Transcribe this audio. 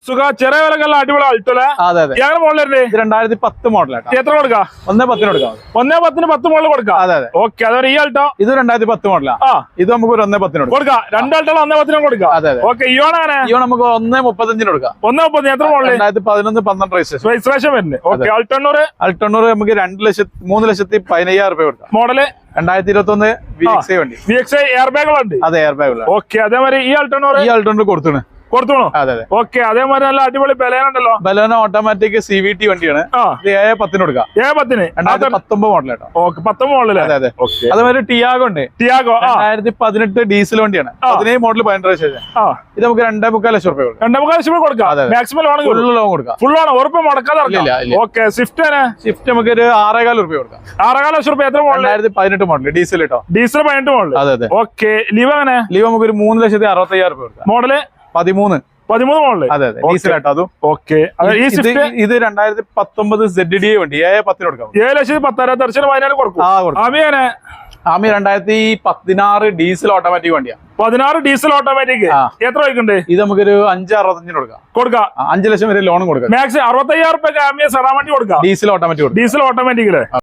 സുഖ ചെറിയ വിലക്കുള്ള അടിപൊളി അൾട്ടോല. അതെ അതെ. ഞങ്ങൾ മോഡലേ 2010 മോഡലാണ്. എത്ര കൊടുക്കാം? 1.10 കൊടുക്കാം. 1.10 10 മോഡൽ കൊടുക്കാം. അതെ അതെ. ഓക്കെ. അതൊരു ഈ അൾട്ടോ ഇത് 2010 മോഡലാണ്. ഇത് നമുക്ക് ഒരു 1.10 കൊടുക്കാം. രണ്ട് അൾട്ടോ 1.10 കൊടുക്കാം. അതെ അതെ. ഓക്കെ. ഇയോണാണ് ഇയോ നമുക്ക് 1.35 കൊടുക്കാം. 1.30. എത്ര മോഡൽ? 2011-12 രജിസ്ട്രേഷൻ വരുന്നത്. ഓക്കെ. അൾട്ടോണ്ണൂറ് നമുക്ക് 3,15,000 രൂപ കൊടുക്കാം. മോഡല് 2021 VXI വണ്ടി. VXI എയർ ബാഗുകളുണ്ട്. അതെ, എയർ ബാഗ്. ഓക്കെ. അതേമാതിരി ഈ അൾട്ടോണ്ണൂറ് ഈ അൾട്ടോണ്ണൂർ കൊടുത്തു. കൊടുത്തോണോ? അതെ അതെ. ഓക്കെ. അതേമാതിരി നല്ല അടിപൊളി ബലേനുണ്ടല്ലോ. ബലോന ഓട്ടോമാറ്റിക് CVT വണ്ടിയാണ്. ഇത് 7.10 കൊടുക്കാം. 7.10 2019 മോഡലാട്ടോ. ഓക്കെ. 10 മോഡല്. അതെ അതെ. അതേമാതിരി ടിയാഗോ ഉണ്ട്. ടിയാഗോ 2018 ഡീസൽ വണ്ടിയാണ്. 17 മോഡൽ 15 രജിസ്ട്രേഷൻ. ഇത് നമുക്ക് 2.25 ലക്ഷം രൂപ കൊടുക്കാം. 2.25 ലക്ഷം കൊടുക്കാം. മാക്സിമം ലോൺ ഫുൾ ലോൺ കൊടുക്കാം. ഫുൾ ആണ്. ഉറപ്പ് മുടക്കാതെ. ഓക്കെ. സ്വിഫ്റ്റ് നമുക്ക് ഒരു 6.25 രൂപ കൊടുക്കാം. 6.5 ലക്ഷം രൂപ. എത്ര മോഡൽ? 2018 മോഡൽ ഡീസൽ കേട്ടോ. Diesel 18 model. അതെ അതെ. ഓക്കെ. ലീവ് അങ്ങനെ ലീവ് നമുക്ക് ഒരു 3,65,000 രൂപ കൊടുക്കാം. Model 13 model. അതെ അതെ. ഡീസൽ കേട്ടോ. അതും ഓക്കെ. ഇത് 2019 ZDA വണ്ടി 7.10 കൊടുക്കാം. 7,10,000 ദർശനം 14 കൊടുക്കും. ആമി 2016 ഡീസൽ ഓട്ടോമാറ്റിക് വണ്ടിയാണ്. 16 ഡീസൽ ഓട്ടോമാറ്റിക്. എത്ര വയ്ക്കണ്ടേ? ഇത് നമുക്കൊരു 5.65 കൊടുക്കാം. 5 ലക്ഷം വരെ ലോണും കൊടുക്കാം. മാക്സിമം 65,000 രൂപ ആമിയ സെറാൻ വണ്ടി കൊടുക്കാം. Diesel automatic. ഡീസൽ ഓട്ടോമാറ്റിക്കില്